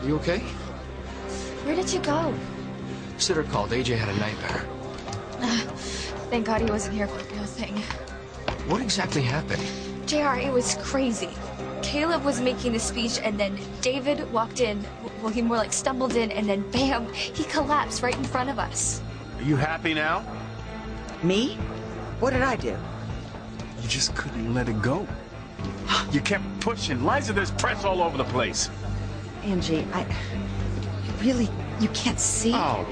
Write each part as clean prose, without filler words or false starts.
You okay? Where did you go? Sitter called. AJ had a nightmare. Thank God he wasn't here for the real thing. What exactly happened? JR, it was crazy. Caleb was making the speech, and then David walked in. Well, he more like stumbled in, and then bam, he collapsed right in front of us. Are you happy now? Me? What did I do? You just couldn't let it go. You kept pushing. Liza, there's press all over the place. Angie, you can't see. Oh.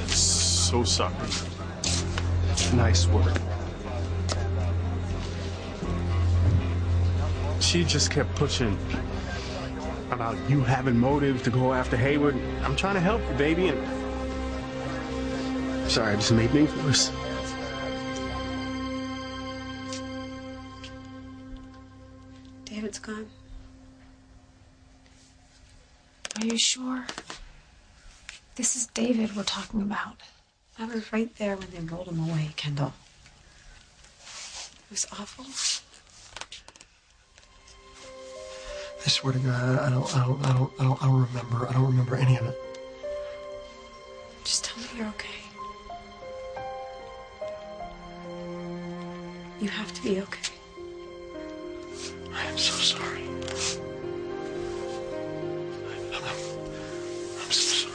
So sorry. Nice work. She just kept pushing about you having motive to go after Hayward. I'm trying to help you, baby, and... Sorry, I just made things worse. David's gone. Are you sure? This is David we're talking about. I was right there when they rolled him away, Kendall. It was awful. I swear to God, I don't remember. I don't remember any of it. Just tell me you're okay. You have to be okay. I am so sorry. I'm so sorry.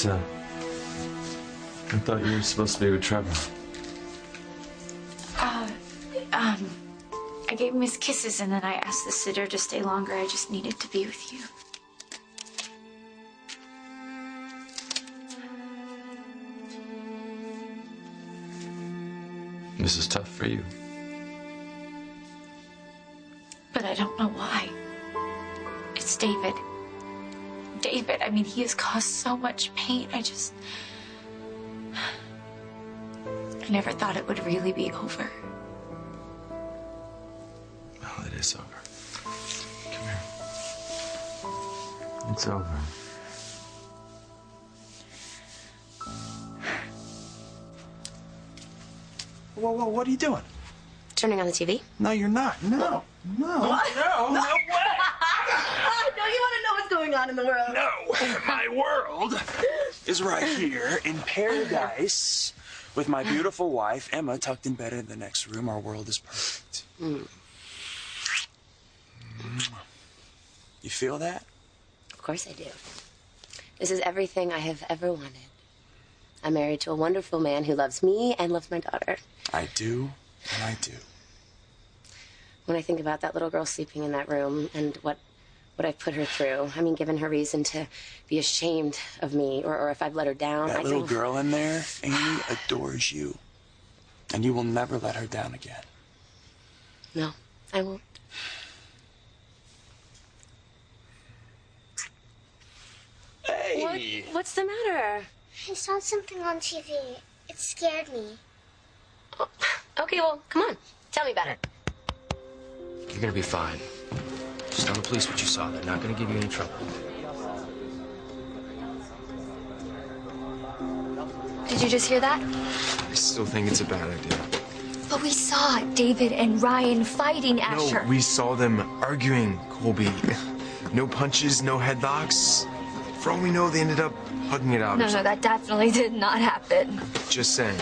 I thought you were supposed to be with Trevor. I gave him his kisses and then I asked the sitter to stay longer. I just needed to be with you. This is tough for you. But I don't know why. It's David. David, I mean, he has caused so much pain. I never thought it would really be over. Well, it is over. Come here. It's over. Whoa, what are you doing? Turning on the TV? No, you're not. No. What? No way. No, you want to know what's going on in the world? No, my world is right here in paradise with my beautiful wife, Emma, tucked in bed in the next room. Our world is perfect. Mm. You feel that? Of course I do. This is everything I have ever wanted. I'm married to a wonderful man who loves me and loves my daughter. I do, and I do. When I think about that little girl sleeping in that room and what I've put her through, I mean, given her reason to be ashamed of me or if I've let her down, That I little think... girl in there, Amy, adores you. And you will never let her down again. No, I won't. Hey! What's the matter? I saw something on TV. It scared me. Oh, okay, well, come on. Tell me about it. You're gonna be fine. Just tell the police what you saw. They're not gonna give you any trouble. Did you just hear that? I still think it's a bad idea. But we saw David and Ryan fighting Asher. No, we saw them arguing, Colby. No punches, no headlocks. For all we know, they ended up hugging it out. No, that definitely did not happen. Just saying.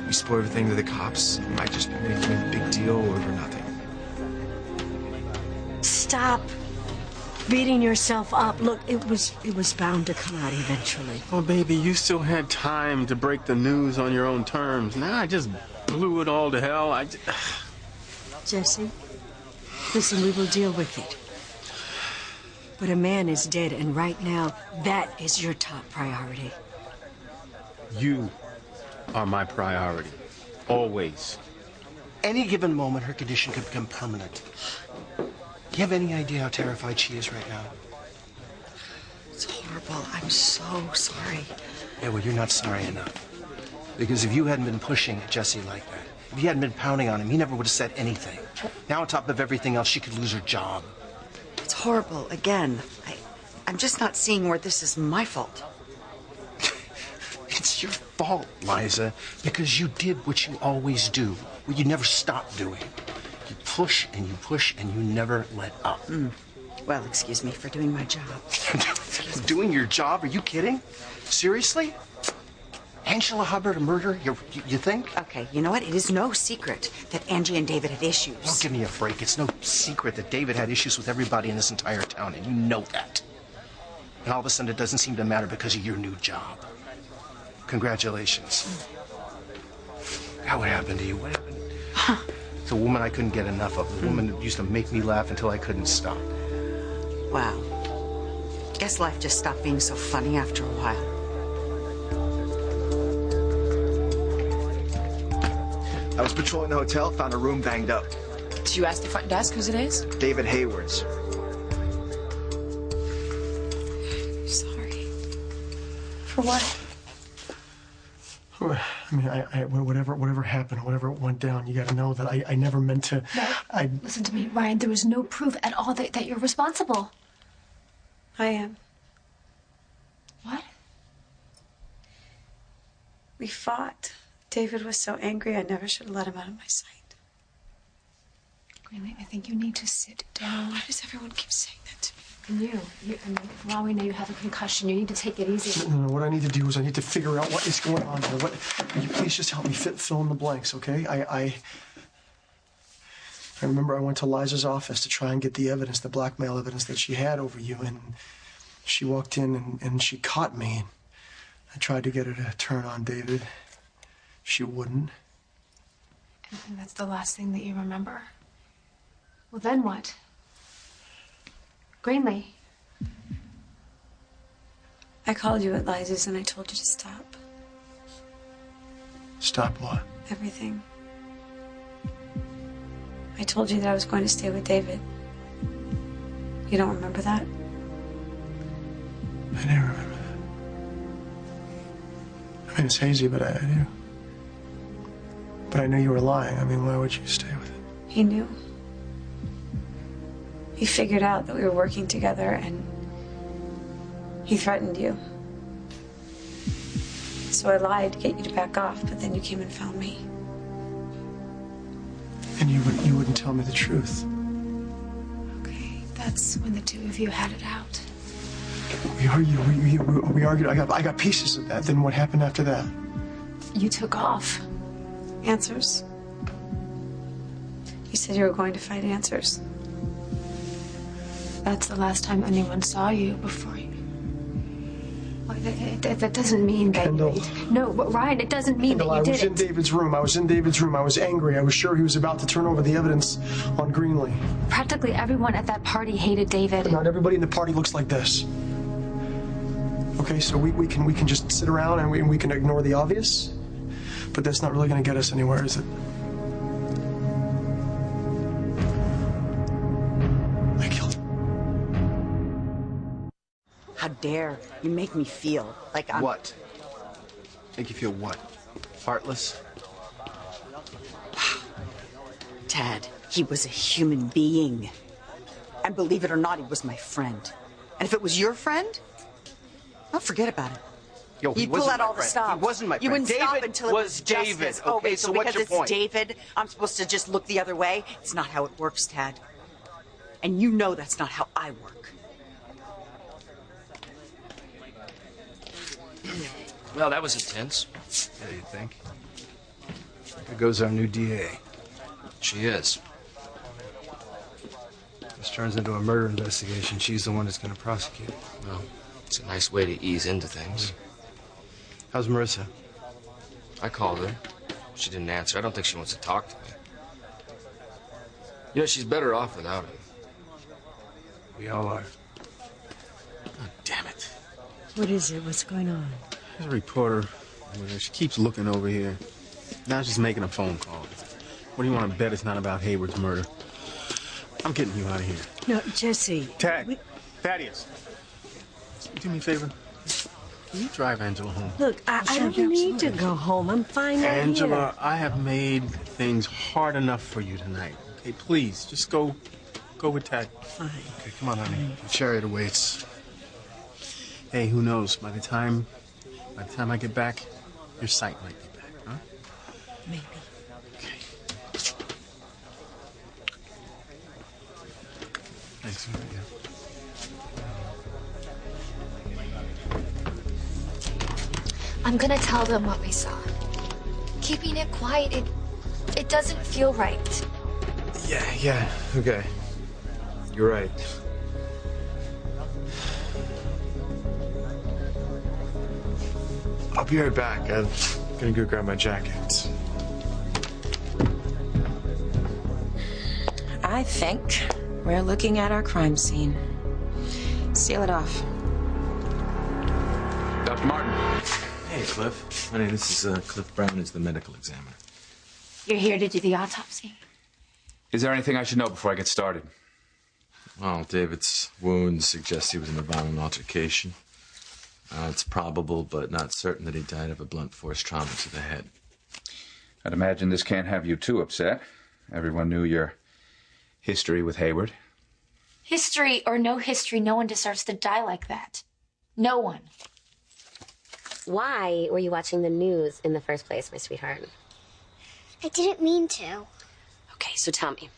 We spoil everything to the cops. We might just be making a big deal over nothing. Stop beating yourself up. Look, it was bound to come out eventually. Oh, baby, you still had time to break the news on your own terms. Now I just blew it all to hell. Jesse, listen, we will deal with it. But a man is dead, and right now, that is your top priority. You are my priority. Always. Any given moment, her condition could become permanent. Do you have any idea how terrified she is right now? It's horrible. I'm so sorry. Yeah, well, you're not sorry enough. Because if you hadn't been pushing at Jesse like that, if you hadn't been pounding on him, he never would have said anything. Now, on top of everything else, she could lose her job. It's horrible. Again, I'm just not seeing where this is my fault. It's your fault, Liza, because you did what you always do, what you never stop doing. You push and you never let up. Well, excuse me for doing my job. Doing your job? Are you kidding? Seriously? Angela Hubbard, a murder? You think? Okay, you know what? It is no secret that Angie and David had issues. Don't give me a break. It's no secret that David had issues with everybody in this entire town, and you know that. And all of a sudden, it doesn't seem to matter because of your new job. Congratulations. God, what happened to you? What happened? It's a woman I couldn't get enough of. The woman that used to make me laugh until I couldn't stop. Wow. Guess life just stopped being so funny after a while. I was patrolling the hotel, found a room banged up. Did you ask the front desk whose it is? David Hayward's. Sorry. For what? I mean, whatever happened, whatever went down, you gotta know that I never meant to. No, listen to me, Ryan. There was no proof at all that you're responsible. I am. What? We fought. David was so angry, I never should have let him out of my sight. Greenlee, I think you need to sit down. Why does everyone keep saying that to me? I mean, for all we know, you have a concussion. You need to take it easy. No, what I need to do is I need to figure out what is going on here. Will you please just help me fill in the blanks, okay? I remember I went to Liza's office to try and get the evidence, the blackmail evidence that she had over you, and she walked in and she caught me. And I tried to get her to turn on David. She wouldn't. And that's the last thing that you remember. Well, then what? Greenlee. I called you at Liza's and I told you to stop. Stop what? Everything. I told you that I was going to stay with David. You don't remember that? I do remember that. I mean, it's hazy, but I do. But I knew you were lying. I mean, why would you stay with him? He knew. He figured out that we were working together and he threatened you. So I lied to get you to back off, but then you came and found me. And you wouldn't tell me the truth. Okay, that's when the two of you had it out. We argued. I got pieces of that. Then what happened after that? You took off. Answers? You said you were going to find answers. That's the last time anyone saw you before you. Well, that doesn't mean that. Kendall. No, but Ryan, it doesn't mean Kendall, that you did I was in David's room. I was angry. I was sure he was about to turn over the evidence on Greenlee. Practically everyone at that party hated David. But not everybody in the party looks like this. Okay, so we can just sit around and we can ignore the obvious, but that's not really going to get us anywhere, is it? I killed him. How dare you make me feel like I'm... What? Make you feel what? Heartless? Tad, he was a human being. And believe it or not, he was my friend. And if it was your friend, well, forget about it. Yo, he You pull wasn't out my all the friend. stops. He wasn't my You friend. wouldn't stop David until it was was David. justice. Oh, Okay, wait, so what's because your it's point? David, I'm supposed to just look the other way? It's not how it works, Tad. And you know that's not how I work. Well, that was intense. Yeah, you think? There goes our new DA. She is. This turns into a murder investigation. She's the one that's going to prosecute. Well, it's a nice way to ease into things. How's Marissa? I called her. She didn't answer. I don't think she wants to talk to me. You know, she's better off without him. We all are. Oh, damn it. What is it? What's going on? There's a reporter over there. She keeps looking over here. Now she's making a phone call. What do you want to bet it's not about Hayward's murder? I'm getting you out of here. No, Jesse. Tad, Thaddeus, do me a favor. Can you drive Angela home? Look, I don't need to go home. I'm fine right Angela, here. I have made things hard enough for you tonight. Okay, please, just go with Tad. Fine. Okay, come on, honey. The chariot awaits. Hey, who knows? By the time I get back, your sight might be back, huh? Maybe. Thanks, Maria. I'm gonna tell them what we saw. Keeping it quiet, it doesn't feel right. Yeah, okay. You're right. I'll be right back. I'm gonna go grab my jacket. I think we're looking at our crime scene. Seal it off. Dr. Martin. Hey, Cliff. My name is Cliff Brown, is the medical examiner. You're here to do the autopsy. Is there anything I should know before I get started? Well, David's wounds suggest he was in a violent altercation. It's probable, but not certain, that he died of a blunt force trauma to the head. I'd imagine this can't have you too upset. Everyone knew your history with Hayward. History or no history, no one deserves to die like that. No one. Why were you watching the news in the first place, my sweetheart? I didn't mean to. Okay, so tell me,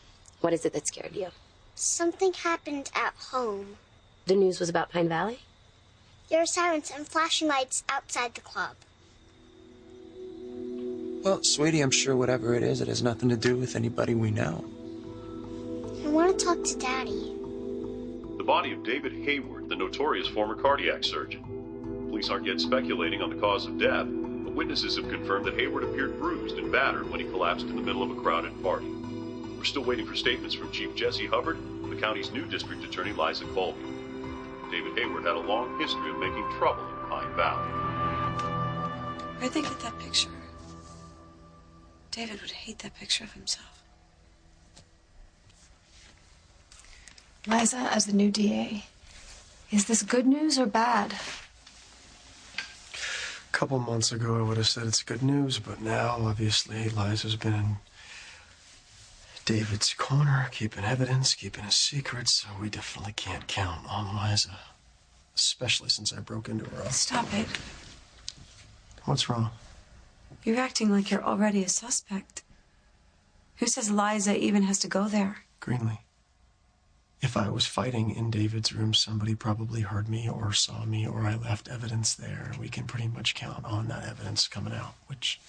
what is it that scared you? Something happened at home. The news was about Pine Valley? There are sirens and flashing lights outside the club. Well, sweetie, I'm sure whatever it has nothing to do with anybody we know. I want to talk to Daddy. The body of David Hayward, the notorious former cardiac surgeon. Police aren't yet speculating on the cause of death, but witnesses have confirmed that Hayward appeared bruised and battered when he collapsed in the middle of a crowded party. We're still waiting for statements from Chief Jesse Hubbard and the county's new district attorney, Liza Colby. David Hayward had a long history of making trouble in Pine Valley. Where'd they get that picture? David would hate that picture of himself. Liza, as the new DA, is this good news or bad? A couple months ago, I would have said it's good news, but now, obviously, Liza's been in David's corner, keeping evidence, keeping his secrets, so we definitely can't count on Liza. Especially since I broke into her office. Stop it. What's wrong? You're acting like you're already a suspect. Who says Liza even has to go there? Greenlee. If I was fighting in David's room, somebody probably heard me or saw me or I left evidence there. We can pretty much count on that evidence coming out, which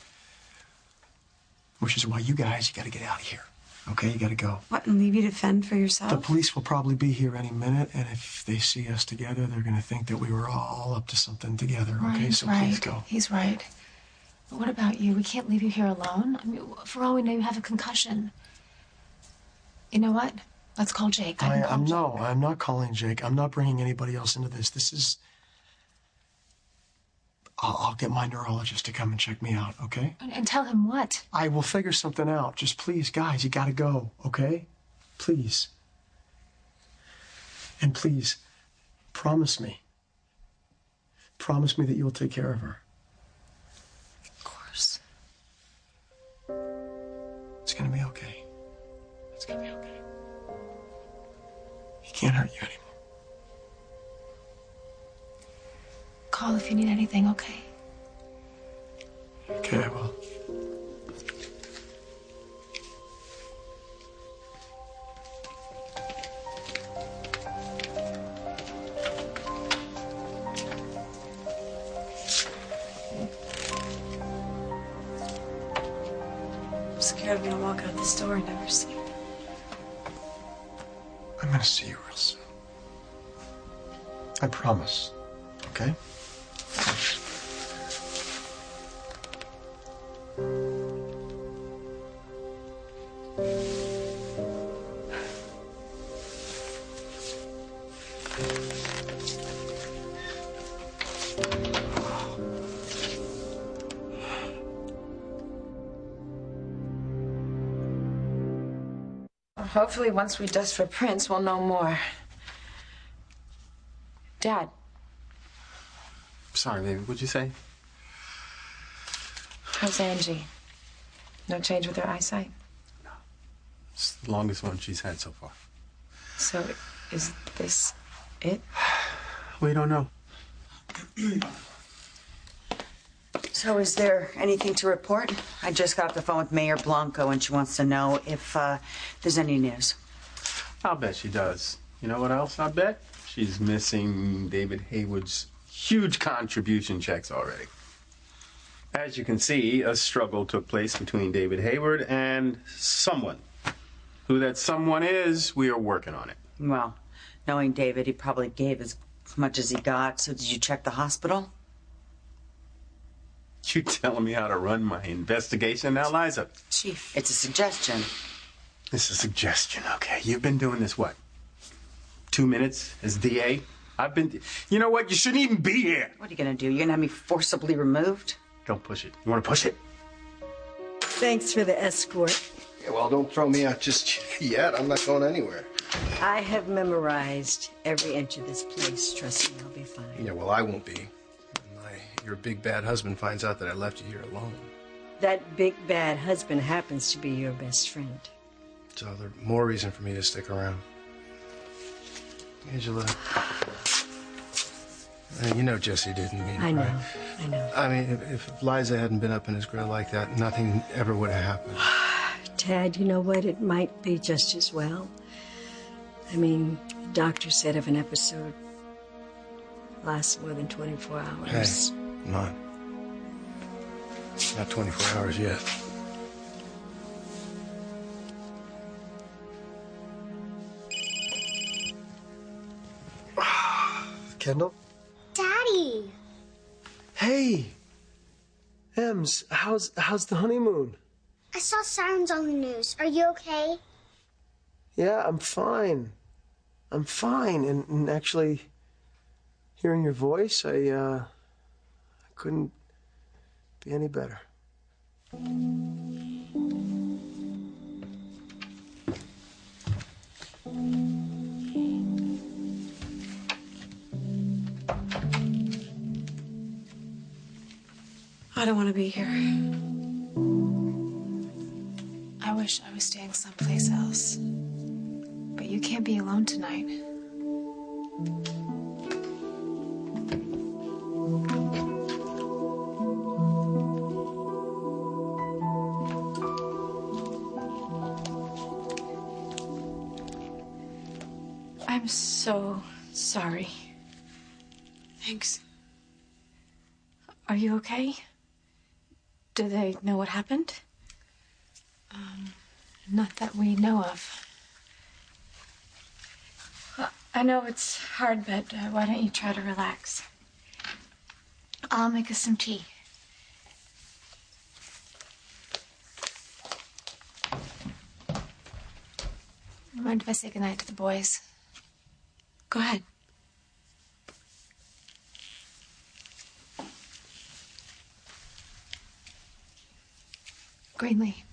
is why you guys, you gotta get out of here. Okay, you gotta go. What, and leave you to fend for yourself? The police will probably be here any minute, and if they see us together, they're gonna think that we were all up to something together, okay? Ryan's So right. please go. He's right. But what about you? We can't leave you here alone. I mean, for all we know, you have a concussion. You know what? Let's call Jake. I'm not calling Jake. I'm not bringing anybody else into this. This is... I'll get my neurologist to come and check me out, okay? And tell him what? I will figure something out. Just please, guys, you gotta go, okay? Please. And please, promise me. Promise me that you'll take care of her. Of course. It's gonna be okay. It's gonna be okay. He can't hurt you anymore. Call if you need anything, okay? Okay, I will. I'm scared I'm gonna walk out this door and never see you. I'm gonna see you real soon. I promise. Okay? Hopefully, once we dust for prints, we'll know more. Dad. Sorry, baby. What'd you say? How's Angie? No change with her eyesight? It's the longest one she's had so far. So, is this it? We don't know. So is there anything to report? I just got off the phone with Mayor Blanco, and she wants to know if there's any news. I'll bet she does. You know what else I bet? She's missing David Hayward's huge contribution checks already. As you can see, a struggle took place between David Hayward and someone. Who that someone is, we are working on it. Well, knowing David, he probably gave as much as he got. So did you check the hospital? You telling me how to run my investigation now, Liza? Chief, it's a suggestion. It's a suggestion, okay? You've been doing this, what? 2 minutes as DA? I've been... You know what? You shouldn't even be here. What are you going to do? You're going to have me forcibly removed? Don't push it. You want to push it? Thanks for the escort. Yeah, well, don't throw me out just yet. I'm not going anywhere. I have memorized every inch of this place. Trust me, I'll be fine. Yeah, well, I won't be. Your big bad husband finds out that I left you here alone. That big bad husband happens to be your best friend. So there's more reason for me to stick around. Angela, you know Jesse didn't mean it, I know, right? I know. I mean, if Liza hadn't been up in his grill like that, nothing ever would have happened. Tad, you know what? It might be just as well. I mean, the doctor said if an episode lasts more than 24 hours. Hey, come on. Not 24 hours yet. Kendall? Daddy! Hey! Ems, how's the honeymoon? I saw sirens on the news. Are you okay? Yeah, I'm fine. I'm fine. And actually, hearing your voice, I couldn't be any better. I don't want to be here. I wish I was staying someplace else. But you can't be alone tonight. I'm so sorry. Thanks. Are you okay? Do they know what happened? Not that we know of. I know it's hard, but why don't you try to relax? I'll make us some tea. Mind if I say goodnight to the boys? Go ahead. Greenlee,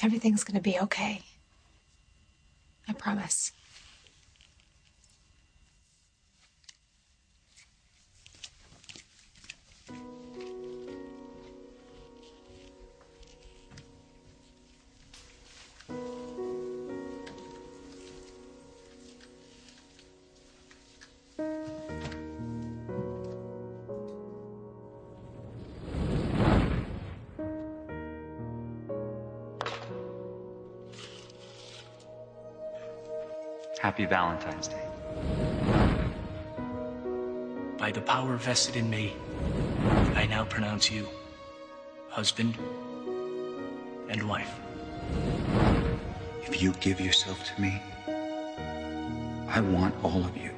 everything's gonna be okay. I promise. Happy Valentine's Day. By the power vested in me, I now pronounce you husband and wife. If you give yourself to me, I want all of you.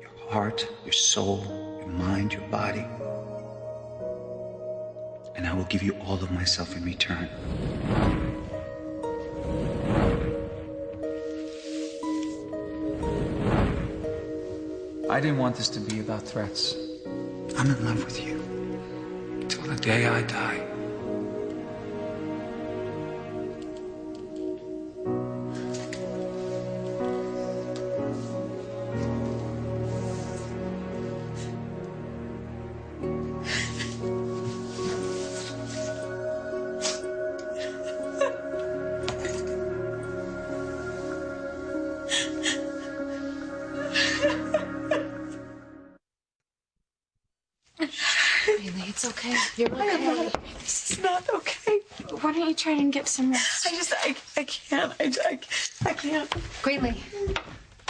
Your heart, your soul, your mind, your body. And I will give you all of myself in return. I didn't want this to be about threats. I'm in love with you. Till the day I die. Really, it's okay. You're okay. This is not okay. Why don't you try and get some rest? I can't. I can't. Greatly.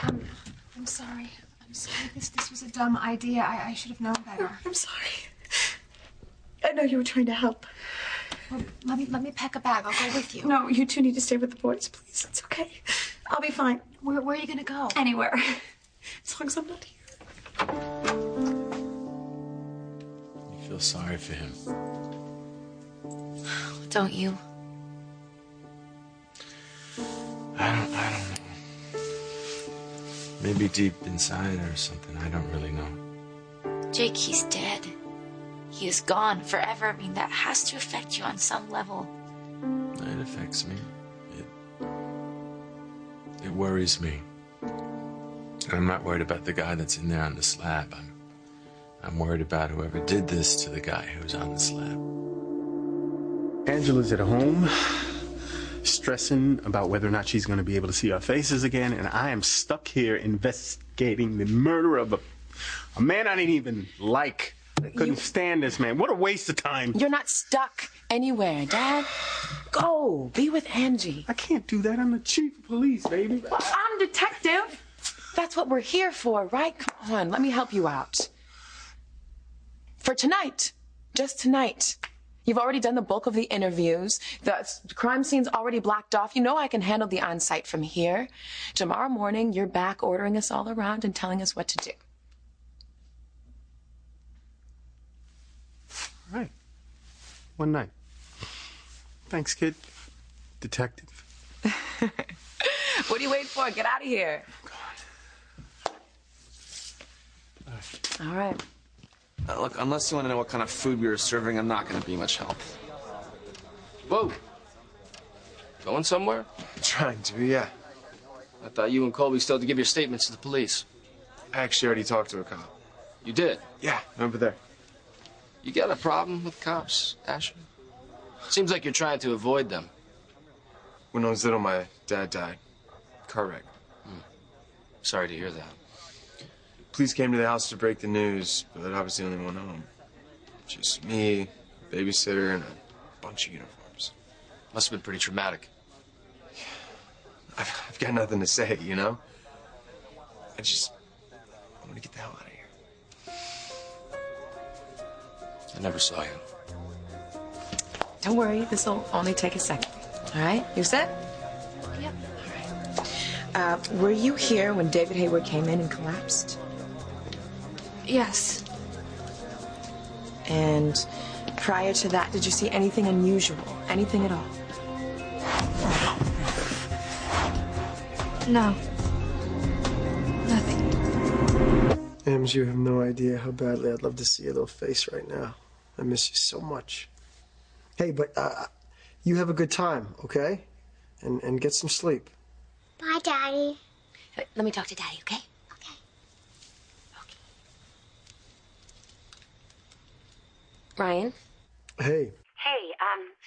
I'm sorry. I'm sorry. This was a dumb idea. I should have known better. I'm sorry. I know you were trying to help. Well, let me pack a bag. I'll go with you. No, you two need to stay with the boys, please. It's okay. I'll be fine. Where are you gonna go? Anywhere. As long as I'm not here. You feel sorry for him. Don't you? I don't know. Maybe deep inside or something. I don't really know. Jake, he's dead. He is gone forever. I mean, that has to affect you on some level. It affects me. It worries me. And I'm not worried about the guy that's in there on the slab. I'm worried about whoever did this to the guy who's on the slab. Angela's at home, stressing about whether or not she's going to be able to see our faces again, and I am stuck here investigating the murder of a man I didn't even like. Couldn't stand this man. What a waste of time. You're not stuck anywhere, Dad. Go. Be with Angie. I can't do that. I'm the chief of police, baby. Well, I'm detective. That's what we're here for, right? Come on, let me help you out. For tonight. Just tonight. You've already done the bulk of the interviews. The crime scene's already blocked off. You know I can handle the on-site from here. Tomorrow morning, you're back ordering us all around and telling us what to do. All right. One night. Thanks, kid. Detective. What are you waiting for? Get out of here. All right. Look, unless you want to know what kind of food we were serving, I'm not going to be much help. Whoa. Going somewhere? Trying to, yeah. I thought you and Colby still had to give your statements to the police. I actually already talked to a cop. You did? Yeah, over there. You got a problem with cops, Asher? Seems like you're trying to avoid them. When I was little, my dad died. Car wreck. Sorry to hear that. Police came to the house to break the news, but I was the only one home. Just me, a babysitter, and a bunch of uniforms. Must have been pretty traumatic. I've got nothing to say, you know? I want to get the hell out of here. I never saw you. Don't worry, this will only take a second. All right, you set? Yep. All right. Were you here when David Hayward came in and collapsed? Yes. And prior to that, did you see anything unusual? Anything at all? No. Nothing. Ems, you have no idea how badly I'd love to see your little face right now. I miss you so much. Hey, but you have a good time, okay? And get some sleep. Bye, Daddy. Let me talk to Daddy, okay? Ryan? Hey. Hey,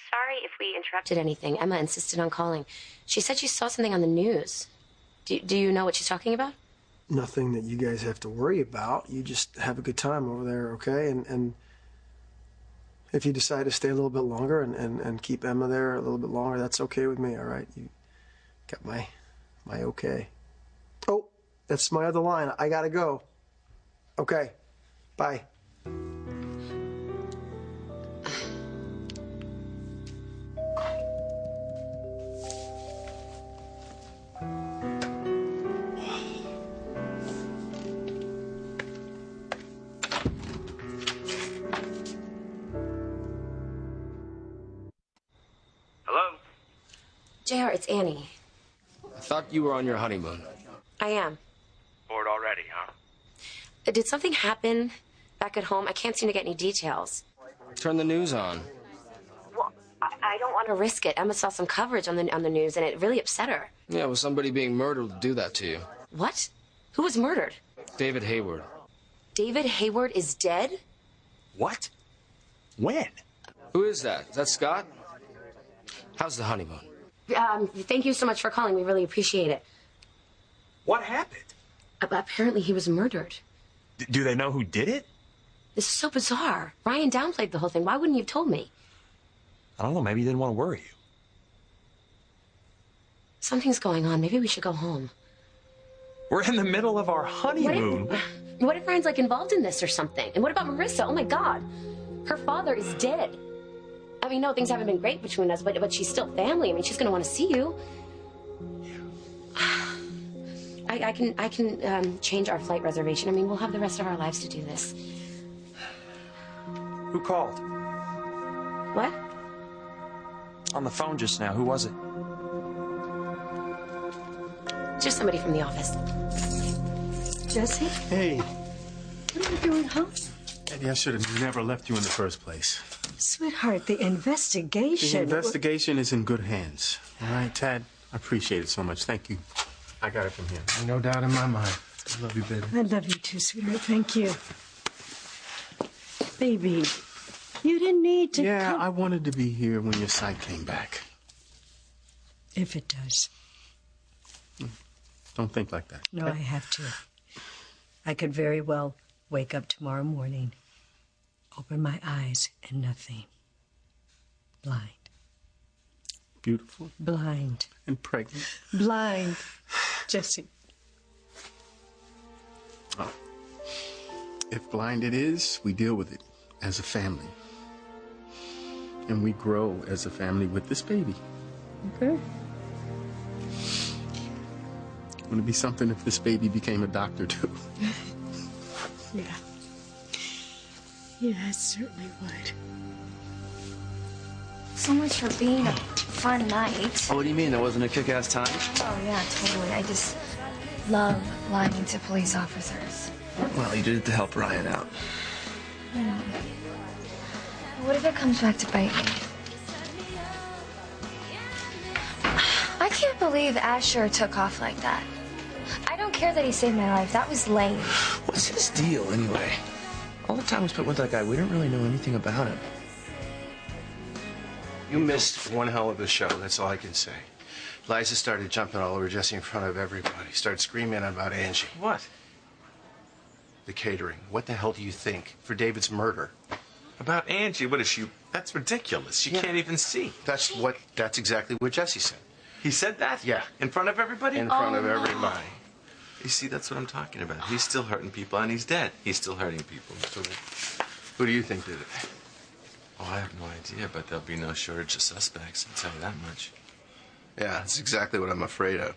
sorry if we interrupted anything. Emma insisted on calling. She said she saw something on the news. Do you know what she's talking about? Nothing that you guys have to worry about. You just have a good time over there, okay? And if you decide to stay a little bit longer and keep Emma there a little bit longer, that's okay with me, all right? You got my Am I okay? Oh, that's my other line. I gotta go. Okay. Bye. Hello? JR, it's Annie. I thought you were on your honeymoon. I am. Bored already, huh? Did something happen back at home? I can't seem to get any details. Turn the news on. Well, I don't want to risk it. Emma saw some coverage on the news, and it really upset her. Yeah, well, somebody being murdered will do that to you. What? Who was murdered? David Hayward. David Hayward is dead? What? When? Who is that? Is that Scott? How's the honeymoon? Thank you so much for calling. We really appreciate it. What happened? Apparently he was murdered. Do they know who did it? This is so bizarre. Ryan downplayed the whole thing. Why wouldn't you have told me? I don't know. Maybe he didn't want to worry you. Something's going on. Maybe we should go home. We're in the middle of our honeymoon. What if Ryan's like involved in this or something? And what about Marissa? Oh my God. Her father is dead. I mean, no, things haven't been great between us, but she's still family. I mean, she's going to want to see you. I can change our flight reservation. I mean, we'll have the rest of our lives to do this. Who called? What? On the phone just now. Who was it? Just somebody from the office. Jesse? Hey, What are you doing home? Eddie, I should have never left you in the first place. Sweetheart, the The investigation. investigation is in good hands. All right, Tad? I appreciate it so much. Thank you. I got it from here. No doubt in my mind. I love you, baby. I love you too, sweetheart. Thank you. Baby, you didn't need to Yeah, come. I wanted to be here when your sight came back. If it does. Don't think like that. No, I have to. I could very well wake up tomorrow morning, open my eyes, and nothing. Blind. Beautiful. Blind. And pregnant. Blind. Jesse. Oh. If blind it is, we deal with it as a family. And we grow as a family with this baby. Okay. Wouldn't it be something if this baby became a doctor, too? Yeah. Yeah, it certainly would. So much for being a fun night. Oh, what do you mean? That wasn't a kick-ass time? Oh, yeah, totally. I just love lying to police officers. Well, you did it to help Ryan out. I know. What if it comes back to bite me? I can't believe Asher took off like that. I don't care that he saved my life. That was lame. What's his deal, anyway? All the time we spent with that guy, we didn't really know anything about him. You missed one hell of a show, that's all I can say. Liza started jumping all over Jesse in front of everybody. Started screaming about Angie. What? The catering. What the hell do you think? For David's murder. About Angie? What is she? That's ridiculous. She can't even see. That's exactly what Jesse said. He said that? Yeah. In front of everybody? In front of everybody. You see, that's what I'm talking about. He's still hurting people, and he's dead. He's still hurting people. So who do you think did it? Oh, I have no idea, but there'll be no shortage of suspects, I'll tell you that much. Yeah, that's exactly what I'm afraid of.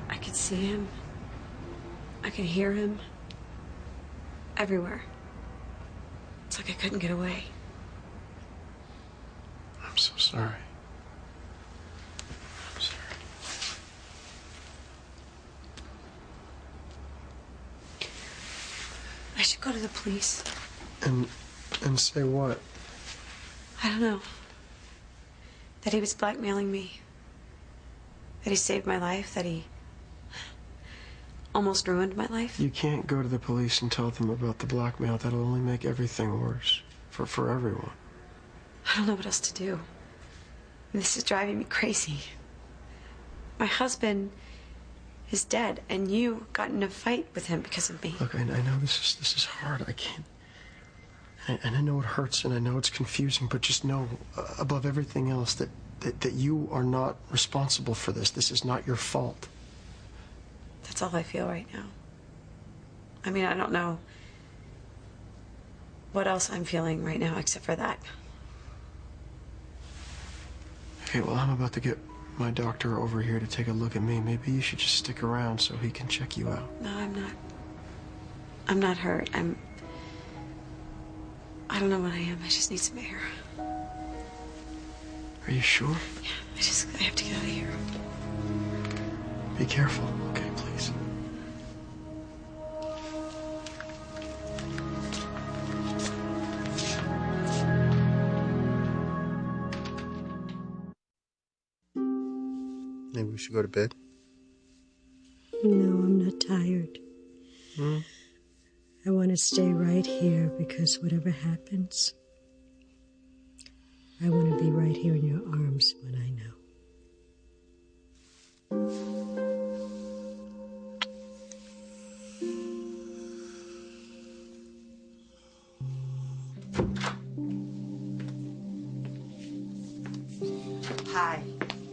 I could see him. I could hear him. Everywhere. It's like I couldn't get away. I'm so sorry. I'm sorry. I should go to the police. And say what? I don't know. That he was blackmailing me. That he saved my life. That he almost ruined my life. You can't go to the police and tell them about the blackmail. That'll only make everything worse for everyone. I don't know what else to do. This is driving me crazy. My husband is dead, and you got in a fight with him because of me. Look, I know this is hard. I can't. And I know it hurts, and I know it's confusing, but just know, above everything else, that you are not responsible for this. This is not your fault. That's all I feel right now. I mean, I don't know what else I'm feeling right now except for that. Okay, well, I'm about to get my doctor over here to take a look at me. Maybe you should just stick around so he can check you out. No, I'm not. I'm not hurt. I don't know what I am. I just need some air. Are you sure? Yeah, I have to get out of here. Be careful, okay, please. Maybe we should go to bed? No, I'm not tired. I want to stay right here because whatever happens, I want to be right here in your arms when I know. Hi,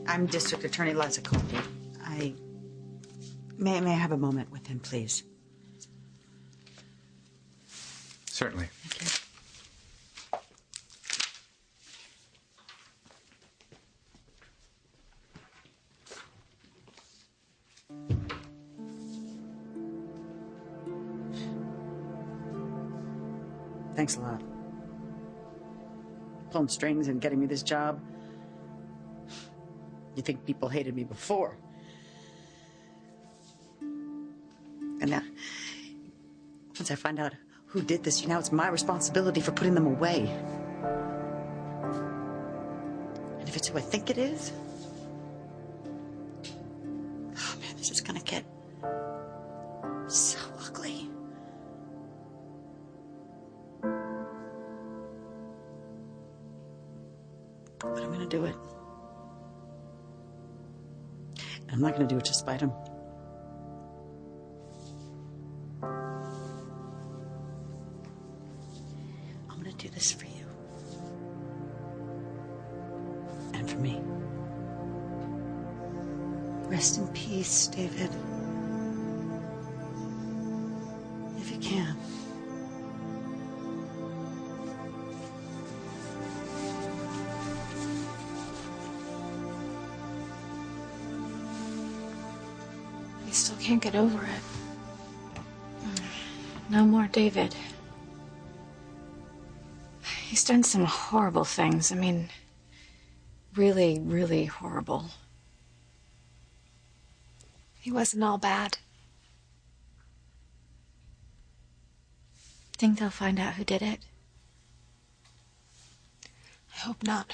I'm District Attorney Liza Colby. May I have a moment with him, please? Certainly. Thank you. Thanks a lot. Pulling strings and getting me this job. You think people hated me before. And now, once I find out who did this, now it's my responsibility for putting them away. And if it's who I think it is, oh man, this is gonna get so ugly. But I'm gonna do it. And I'm not gonna do it to spite him. I'm gonna do this for you. And for me. Rest in peace, David. If you can. I still can't get over it. No more David. He's done some horrible things. I mean, really, really horrible. He wasn't all bad. Think they'll find out who did it? I hope not.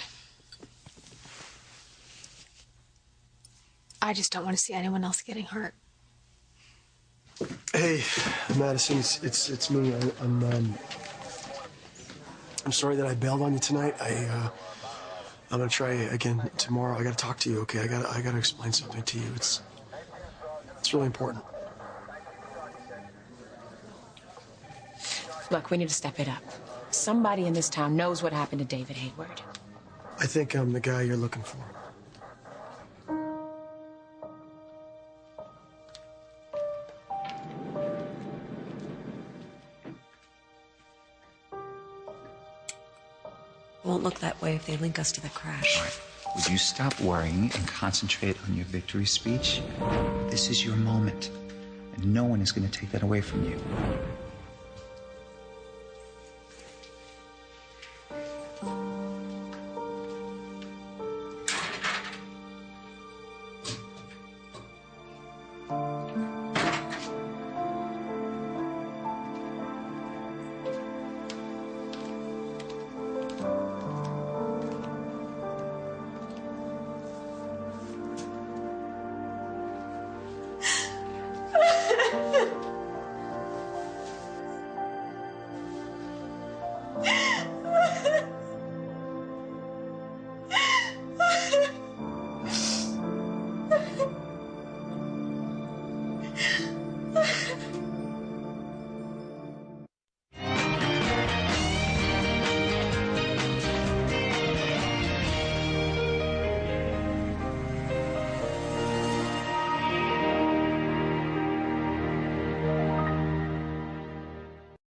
I just don't want to see anyone else getting hurt. Hey, Madison, it's me. I'm sorry that I bailed on you tonight. I'm gonna try again tomorrow. I gotta talk to you, okay? I gotta explain something to you. It's really important. Look, we need to step it up. Somebody in this town knows what happened to David Hayward. I think I'm the guy you're looking for. Won't look that way if they link us to the crash. All right. Would you stop worrying and concentrate on your victory speech? This is your moment, and no one is going to take that away from you.